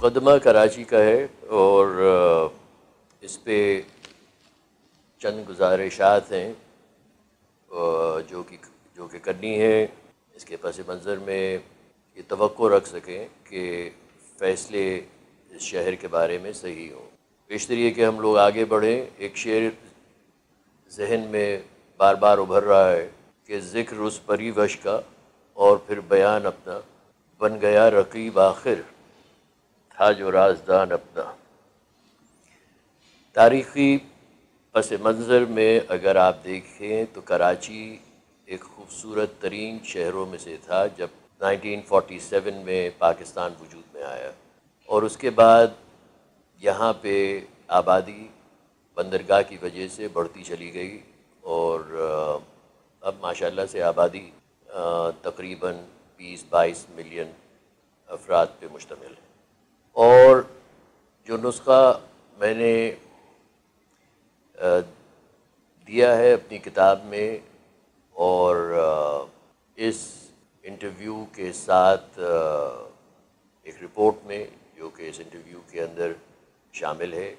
مقدمہ کراچی کا ہے اور اس پہ چند گزارشات ہیں جو کہ کرنی ہے. اس کے پس منظر میں یہ توقع رکھ سکیں کہ فیصلے اس شہر کے بارے میں صحیح ہوں. بیشتر یہ کہ ہم لوگ آگے بڑھیں. ایک شعر ذہن میں بار بار ابھر رہا ہے کہ ذکر اس پری وش کا اور پھر بیان اپنا، بن گیا رقیب آخر تھا جو رازدان اپنا. تاریخی پس منظر میں اگر آپ دیکھیں تو کراچی ایک خوبصورت ترین شہروں میں سے تھا جب 1947 میں پاکستان وجود میں آیا، اور اس کے بعد یہاں پہ آبادی بندرگاہ کی وجہ سے بڑھتی چلی گئی اور اب ماشاءاللہ سے آبادی تقریباً 20-22 ملین افراد پہ مشتمل ہے. اور جو نسخہ میں نے دیا ہے اپنی کتاب میں اور اس انٹرویو کے ساتھ ایک رپورٹ میں جو کہ اس انٹرویو کے اندر شامل ہے،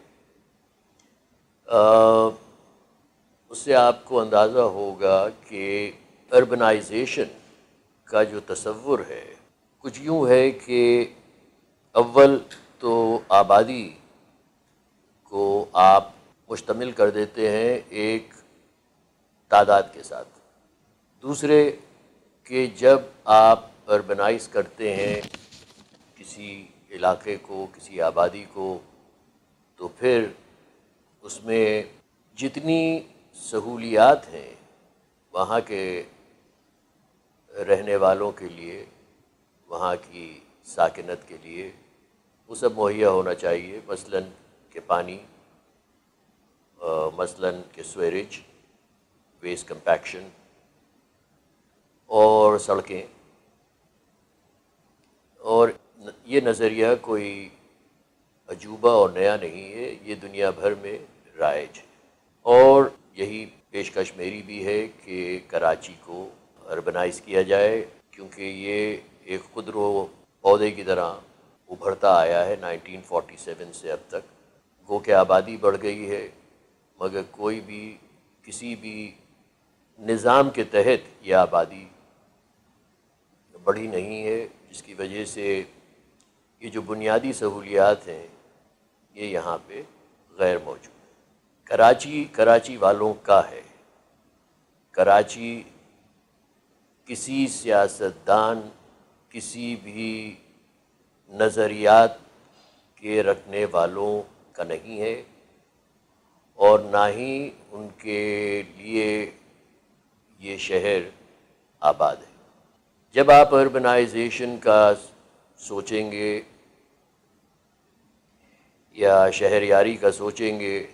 اس سے آپ کو اندازہ ہوگا کہ اربنائزیشن کا جو تصور ہے کچھ یوں ہے کہ اول تو آبادی کو آپ مشتمل کر دیتے ہیں ایک تعداد کے ساتھ. دوسرے کہ جب آپ اربنائز کرتے ہیں کسی علاقے کو، کسی آبادی کو، تو پھر اس میں جتنی سہولیات ہیں وہاں کے رہنے والوں کے لیے، وہاں کی ساکنت کے لیے، وہ سب مہیا ہونا چاہیے. مثلاً کہ پانی، مثلاً کہ سویریج، ویسٹ کمپیکشن اور سڑکیں. اور یہ نظریہ کوئی عجوبہ اور نیا نہیں ہے، یہ دنیا بھر میں رائج ہے. اور یہی پیشکش میری بھی ہے کہ کراچی کو اربنائز کیا جائے، کیونکہ یہ ایک خودرو پودے کی طرح ابھرتا آیا ہے 1947 سے اب تک. گو کہ آبادی بڑھ گئی ہے مگر کوئی بھی کسی بھی نظام کے تحت یہ آبادی بڑھی نہیں ہے، جس کی وجہ سے یہ جو بنیادی سہولیات ہیں یہ یہاں پہ غیر موجود ہیں. کراچی والوں کا ہے. کراچی کسی سیاستدان، کسی بھی نظریات کے رکھنے والوں کا نہیں ہے اور نہ ہی ان کے لیے یہ شہر آباد ہے. جب آپ اربنائزیشن کا سوچیں گے یا شہریاری کا سوچیں گے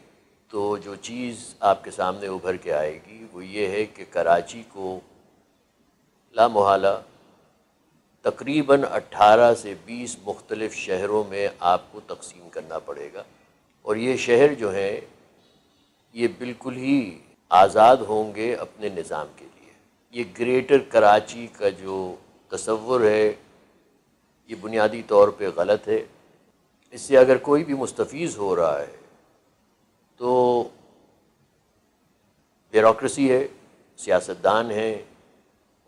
تو جو چیز آپ کے سامنے ابھر کے آئے گی وہ یہ ہے کہ کراچی کو لا محالہ تقریباً 18 سے 20 مختلف شہروں میں آپ کو تقسیم کرنا پڑے گا، اور یہ شہر جو ہیں یہ بالکل ہی آزاد ہوں گے اپنے نظام کے لیے. یہ گریٹر کراچی کا جو تصور ہے یہ بنیادی طور پہ غلط ہے. اس سے اگر کوئی بھی مستفیض ہو رہا ہے تو بیوروکریسی ہے، سیاستدان ہیں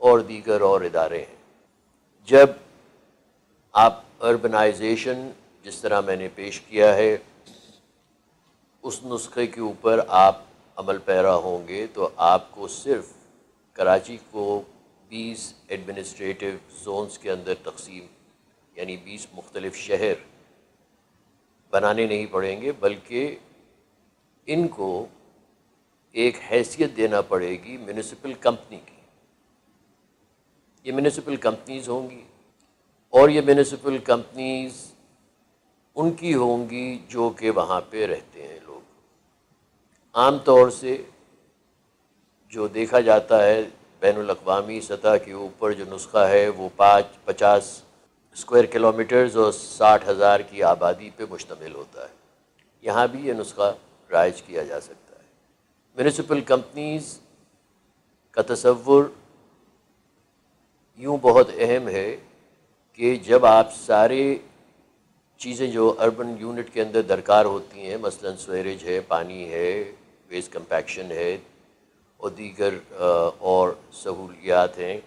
اور دیگر اور ادارے ہیں. جب آپ اربنائزیشن جس طرح میں نے پیش کیا ہے اس نسخے کے اوپر آپ عمل پیرا ہوں گے تو آپ کو صرف کراچی کو 20 ایڈمنسٹریٹو زونز کے اندر تقسیم، یعنی 20 مختلف شہر بنانے نہیں پڑیں گے، بلکہ ان کو ایک حیثیت دینا پڑے گی میونسپل کمپنی کی. یہ میونسپل کمپنیز ہوں گی اور یہ میونسپل کمپنیز ان کی ہوں گی جو کہ وہاں پہ رہتے ہیں لوگ. عام طور سے جو دیکھا جاتا ہے بین الاقوامی سطح کے اوپر جو نسخہ ہے وہ 50 اسکوائر کلومیٹرز اور 60,000 کی آبادی پہ مشتمل ہوتا ہے. یہاں بھی یہ نسخہ رائج کیا جا سکتا ہے. میونسپل کمپنیز کا تصور یوں بہت اہم ہے کہ جب آپ سارے چیزیں جو اربن یونٹ کے اندر درکار ہوتی ہیں، مثلا سویریج ہے، پانی ہے، ویسٹ کمپیکشن ہے اور دیگر اور سہولیات ہیں،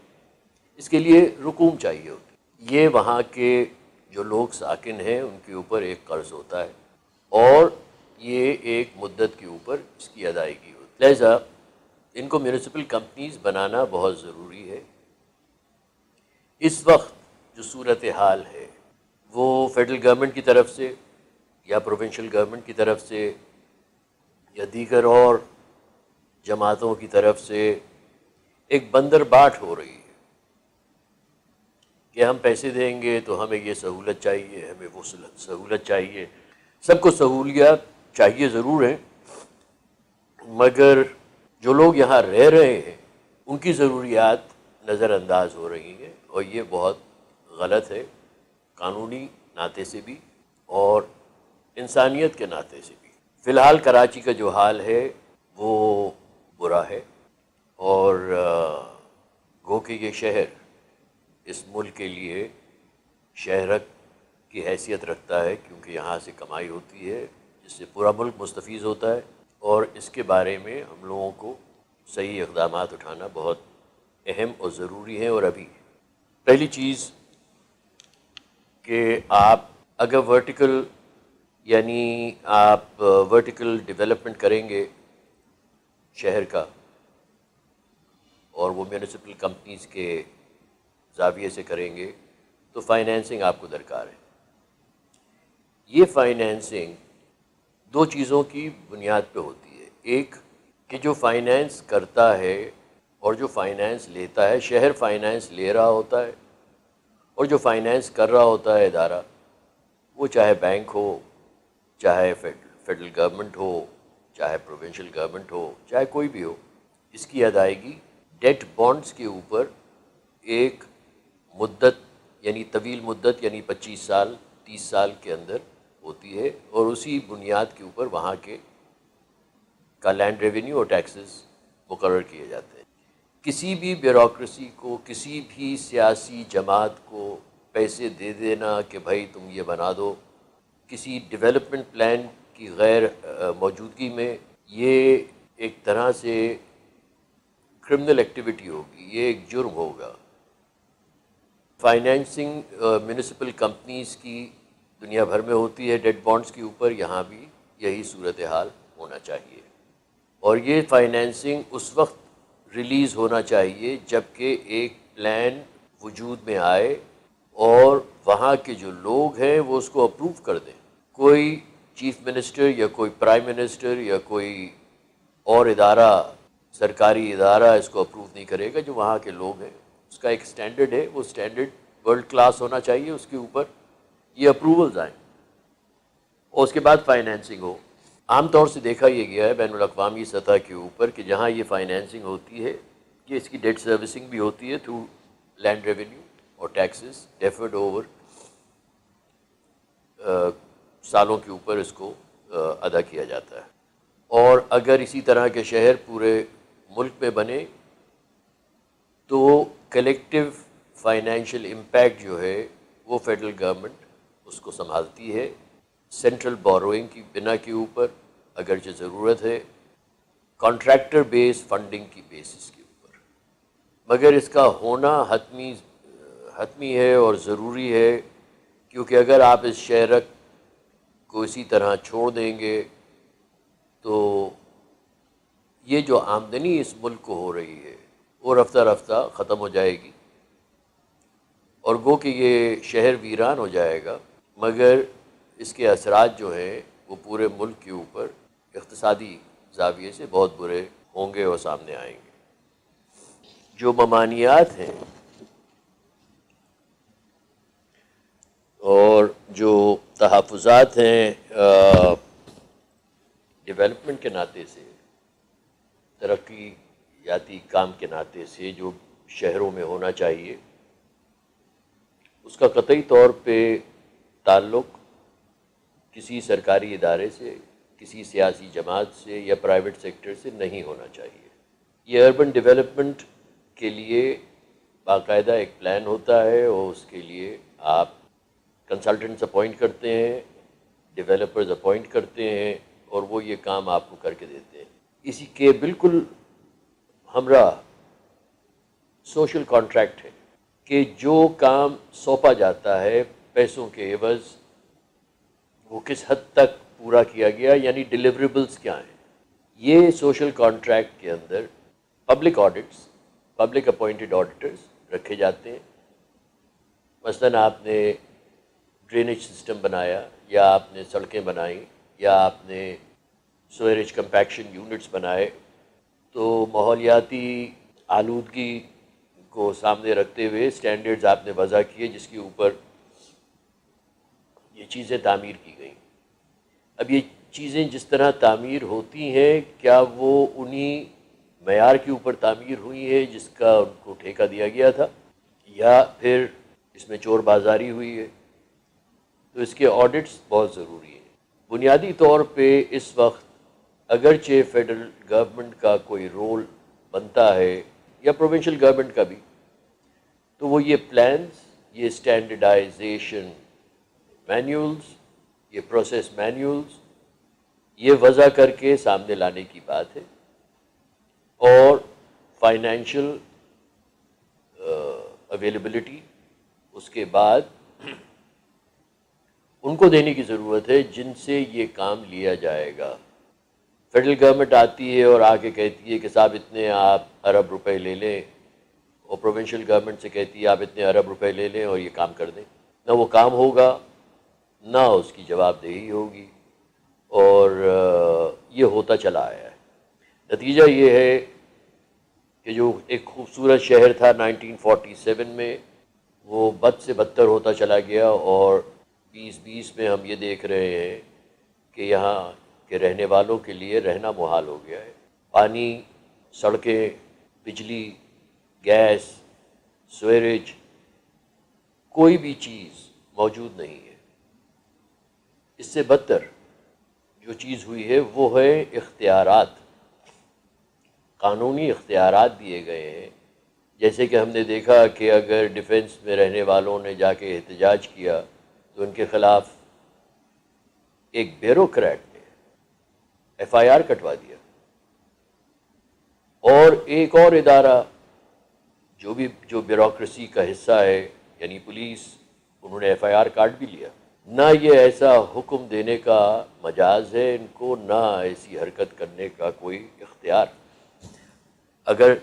اس کے لیے رقوم چاہیے ہوتی. یہ وہاں کے جو لوگ ساکن ہیں ان کے اوپر ایک قرض ہوتا ہے اور یہ ایک مدت کے اوپر اس کی ادائیگی ہوتی ہے. لہذا ان کو میونسپل کمپنیز بنانا بہت ضروری ہے. اس وقت جو صورتحال ہے وہ فیڈرل گورنمنٹ کی طرف سے یا پروونشل گورنمنٹ کی طرف سے یا دیگر اور جماعتوں کی طرف سے ایک بندر باٹ ہو رہی ہے کہ ہم پیسے دیں گے تو ہمیں یہ سہولت چاہیے، ہمیں وہ سہولت چاہیے. سب کو سہولیات چاہیے ضرور ہیں، مگر جو لوگ یہاں رہ رہے ہیں ان کی ضروریات نظر انداز ہو رہی ہیں اور یہ بہت غلط ہے، قانونی ناطے سے بھی اور انسانیت کے ناطے سے بھی. فی الحال کراچی کا جو حال ہے وہ برا ہے اور گو کہ یہ شہر اس ملک کے لیے شہرک کی حیثیت رکھتا ہے کیونکہ یہاں سے کمائی ہوتی ہے جس سے پورا ملک مستفیض ہوتا ہے، اور اس کے بارے میں ہم لوگوں کو صحیح اقدامات اٹھانا بہت اہم اور ضروری ہے. اور ابھی پہلی چیز کہ آپ اگر ورٹیکل یعنی آپ ورٹیکل ڈیولپمنٹ کریں گے شہر کا اور وہ میونسپل کمپنیز کے زاویے سے کریں گے تو فائنینسنگ آپ کو درکار ہے. یہ فائنینسنگ دو چیزوں کی بنیاد پہ ہوتی ہے. ایک کہ جو فائنینس کرتا ہے اور جو فائنینس لیتا ہے، شہر فائنینس لے رہا ہوتا ہے اور جو فائنینس کر رہا ہوتا ہے ادارہ، وہ چاہے بینک ہو، چاہے فیڈرل گورنمنٹ ہو، چاہے پروونشل گورنمنٹ ہو، چاہے کوئی بھی ہو، اس کی ادائیگی ڈیٹ بانڈز کے اوپر ایک مدت یعنی طویل مدت یعنی 25 سال 30 سال کے اندر ہوتی ہے اور اسی بنیاد کے اوپر وہاں کے کا لینڈ ریونیو اور ٹیکسز مقرر کیے جاتے ہیں. کسی بھی بیوروکریسی کو، کسی بھی سیاسی جماعت کو پیسے دے دینا کہ بھائی تم یہ بنا دو، کسی ڈیولپمنٹ پلان کی غیر موجودگی میں، یہ ایک طرح سے کرمنل ایکٹیویٹی ہوگی، یہ ایک جرم ہوگا. فائنینسنگ میونسپل کمپنیز کی دنیا بھر میں ہوتی ہے ڈیٹ بانڈز کے اوپر، یہاں بھی یہی صورتحال ہونا چاہیے. اور یہ فائنینسنگ اس وقت ریلیز ہونا چاہیے جب کہ ایک پلان وجود میں آئے اور وہاں کے جو لوگ ہیں وہ اس کو اپروو کر دیں. کوئی چیف منسٹر یا کوئی پرائم منسٹر یا کوئی اور ادارہ، سرکاری ادارہ اس کو اپروو نہیں کرے گا. جو وہاں کے لوگ ہیں اس کا ایک سٹینڈرڈ ہے، وہ سٹینڈرڈ ورلڈ کلاس ہونا چاہیے، اس کے اوپر یہ اپروولز آئیں اور اس کے بعد فائنینسنگ ہو. عام طور سے دیکھا یہ گیا ہے بین الاقوامی سطح کے اوپر کہ جہاں یہ فائنینسنگ ہوتی ہے کہ اس کی ڈیٹ سروسنگ بھی ہوتی ہے تھرو لینڈ ریونیو اور ٹیکسز ڈیفرڈ اوور سالوں کے اوپر اس کو ادا کیا جاتا ہے. اور اگر اسی طرح کے شہر پورے ملک میں بنے تو کلیکٹیو فائنینشیل امپیکٹ جو ہے وہ فیڈرل گورنمنٹ اس کو سنبھالتی ہے سینٹرل بوروئنگ کی بنا کے اوپر، اگرچہ ضرورت ہے کانٹریکٹر بیس فنڈنگ کی بیسس کے اوپر، مگر اس کا ہونا حتمی ہے اور ضروری ہے. کیونکہ اگر آپ اس شہرک کو اسی طرح چھوڑ دیں گے تو یہ جو آمدنی اس ملک کو ہو رہی ہے وہ رفتہ رفتہ ختم ہو جائے گی اور گو کہ یہ شہر ویران ہو جائے گا، مگر اس کے اثرات جو ہیں وہ پورے ملک کے اوپر اقتصادی زاویے سے بہت برے ہوں گے اور سامنے آئیں گے. جو ممانعات ہیں اور جو تحفظات ہیں ڈیولپمنٹ کے ناطے سے، ترقیاتی کام کے ناطے سے جو شہروں میں ہونا چاہیے، اس کا قطعی طور پہ تعلق کسی سرکاری ادارے سے، کسی سیاسی جماعت سے یا پرائیویٹ سیکٹر سے نہیں ہونا چاہیے. یہ اربن ڈیولپمنٹ کے لیے باقاعدہ ایک پلان ہوتا ہے اور اس کے لیے آپ کنسلٹنٹس اپوائنٹ کرتے ہیں، ڈیولپرز اپوائنٹ کرتے ہیں، اور وہ یہ کام آپ کو کر کے دیتے ہیں۔ اسی کے بالکل ہمراہ سوشل کانٹریکٹ ہے کہ جو کام سونپا جاتا ہے پیسوں کے عوض وہ کس حد تک پورا کیا گیا، یعنی ڈیلیوریبلز کیا ہیں۔ یہ سوشل کانٹریکٹ کے اندر public audits, public appointed auditors رکھے جاتے ہیں۔ مثلاً آپ نے ڈرینیج سسٹم بنایا، یا آپ نے سڑکیں بنائیں، یا آپ نے سویریج کمپیکشن یونٹس بنائے، تو ماحولیاتی آلودگی کو سامنے رکھتے ہوئے سٹینڈرڈز آپ نے وضع کیے جس کے اوپر یہ چیزیں تعمیر کی گئیں۔ اب یہ چیزیں جس طرح تعمیر ہوتی ہیں، کیا وہ انہی معیار کے اوپر تعمیر ہوئی ہے جس کا ان کو ٹھیکہ دیا گیا تھا، یا پھر اس میں چور بازاری ہوئی ہے؟ تو اس کے آڈٹس بہت ضروری ہیں۔ بنیادی طور پہ اس وقت اگرچہ فیڈرل گورنمنٹ کا کوئی رول بنتا ہے، یا پروونشل گورنمنٹ کا بھی، تو وہ یہ پلانز، یہ اسٹینڈرڈائزیشن مینیولز، یہ پروسیس مینیولز، یہ وضع کر کے سامنے لانے کی بات ہے، اور فائنینشیل اویلیبلٹی اس کے بعد ان کو دینے کی ضرورت ہے جن سے یہ کام لیا جائے گا۔ فیڈرل گورنمنٹ آتی ہے اور آ کے کہتی ہے کہ صاحب اتنے آپ ارب روپے لے لیں، اور پروونشل گورنمنٹ سے کہتی ہے آپ اتنے ارب روپے لے لیں اور یہ کام کر دیں۔ نہ وہ کام ہوگا، نہ اس کی جواب دہی ہوگی، اور یہ ہوتا چلا آیا ہے۔ نتیجہ یہ ہے کہ جو ایک خوبصورت شہر تھا 1947 میں، وہ بد سے بدتر ہوتا چلا گیا، اور 2020 میں ہم یہ دیکھ رہے ہیں کہ یہاں کے رہنے والوں کے لیے رہنا محال ہو گیا ہے۔ پانی، سڑکیں، بجلی، گیس، سویریج، کوئی بھی چیز موجود نہیں ہے۔ اس سے بدتر جو چیز ہوئی ہے وہ ہے اختیارات، قانونی اختیارات دیے گئے ہیں۔ جیسے کہ ہم نے دیکھا کہ اگر ڈیفنس میں رہنے والوں نے جا کے احتجاج کیا تو ان کے خلاف ایک بیوروکریٹ نے ایف آئی آر کٹوا دیا، اور ایک اور ادارہ جو بیوروکریسی کا حصہ ہے، یعنی پولیس، انہوں نے ایف آئی آر کاٹ بھی لیا۔ نہ یہ ایسا حکم دینے کا مجاز ہے ان کو، نہ ایسی حرکت کرنے کا کوئی اختیار۔ اگر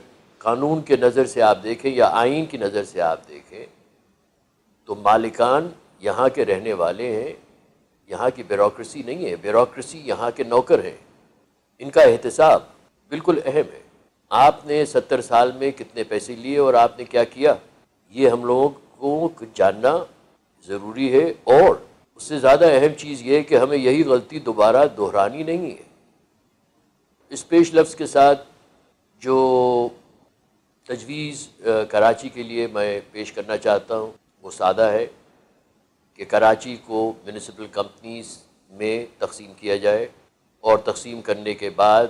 قانون کے نظر سے آپ دیکھیں یا آئین کی نظر سے آپ دیکھیں تو مالکان یہاں کے رہنے والے ہیں، یہاں کی بیوروکریسی نہیں ہے۔ بیوروکریسی یہاں کے نوکر ہیں، ان کا احتساب بالکل اہم ہے۔ آپ نے 70 سال میں کتنے پیسے لیے اور آپ نے کیا کیا، یہ ہم لوگوں کو جاننا ضروری ہے، اور اس سے زیادہ اہم چیز یہ ہے کہ ہمیں یہی غلطی دوبارہ دہرانی نہیں ہے۔ اس پیش لفظ کے ساتھ جو تجویز کراچی کے لیے میں پیش کرنا چاہتا ہوں وہ سادہ ہے کہ کراچی کو میونسپل کمپنیز میں تقسیم کیا جائے، اور تقسیم کرنے کے بعد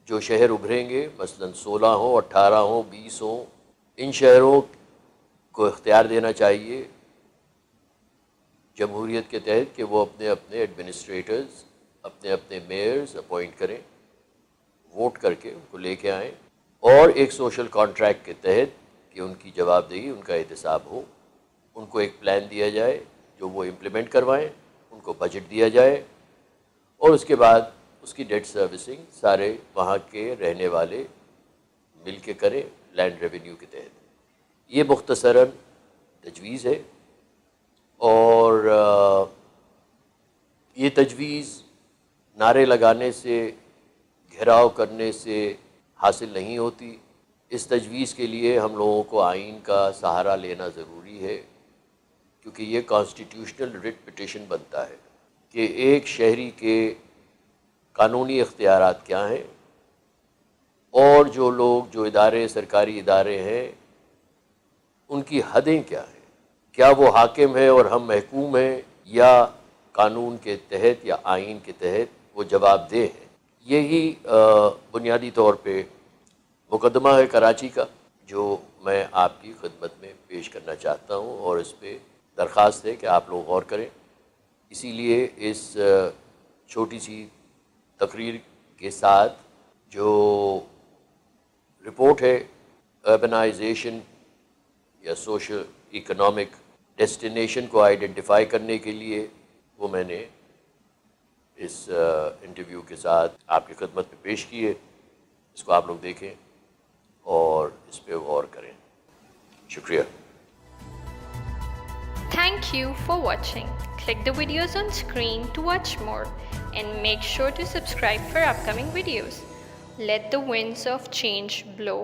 جو شہر ابھریں گے، مثلاً 16 ہوں، 18 ہوں، 20 ہوں، ان شہروں کو اختیار دینا چاہیے جمہوریت کے تحت کہ وہ اپنے اپنے ایڈمنسٹریٹرز، اپنے اپنے میئرز اپوائنٹ کریں، ووٹ کر کے ان کو لے کے آئیں، اور ایک سوشل کانٹریکٹ کے تحت کہ ان کی جواب دہی، ان کا احتساب ہو، ان کو ایک پلان دیا جائے جو وہ امپلیمنٹ کروائیں، ان کو بجٹ دیا جائے، اور اس کے بعد اس کی ڈیٹ سروسنگ سارے وہاں کے رہنے والے مل کے کریں لینڈ ریونیو کے تحت۔ یہ مختصراً تجویز ہے، اور یہ تجویز نعرے لگانے سے، گھیراؤ کرنے سے حاصل نہیں ہوتی۔ اس تجویز کے لیے ہم لوگوں کو آئین کا سہارا لینا ضروری ہے، کیونکہ یہ کانسٹیٹیوشنل ریٹ پٹیشن بنتا ہے کہ ایک شہری کے قانونی اختیارات کیا ہیں، اور جو ادارے، سرکاری ادارے ہیں، ان کی حدیں کیا ہیں، کیا وہ حاکم ہے اور ہم محکوم ہیں، یا قانون کے تحت یا آئین کے تحت وہ جواب دہ ہیں۔ یہی بنیادی طور پہ مقدمہ ہے کراچی کا، جو میں آپ کی خدمت میں پیش کرنا چاہتا ہوں، اور اس پہ درخواست ہے کہ آپ لوگ غور کریں. اسی لیے اس چھوٹی سی تقریر کے ساتھ جو رپورٹ ہے اربنائزیشن یا سوشل اکنامک ڈیسٹینیشن کو آئیڈینٹیفائی کرنے کے لیے، وہ میں نے اس انٹرویو کے ساتھ آپ کی خدمت میں پیش کی ہے. اس کو آپ لوگ دیکھیں اور اس پہ غور کریں. شکریہ. Thank you for watching. Click the videos on screen to watch more and make sure to subscribe for upcoming videos. Let the winds of change blow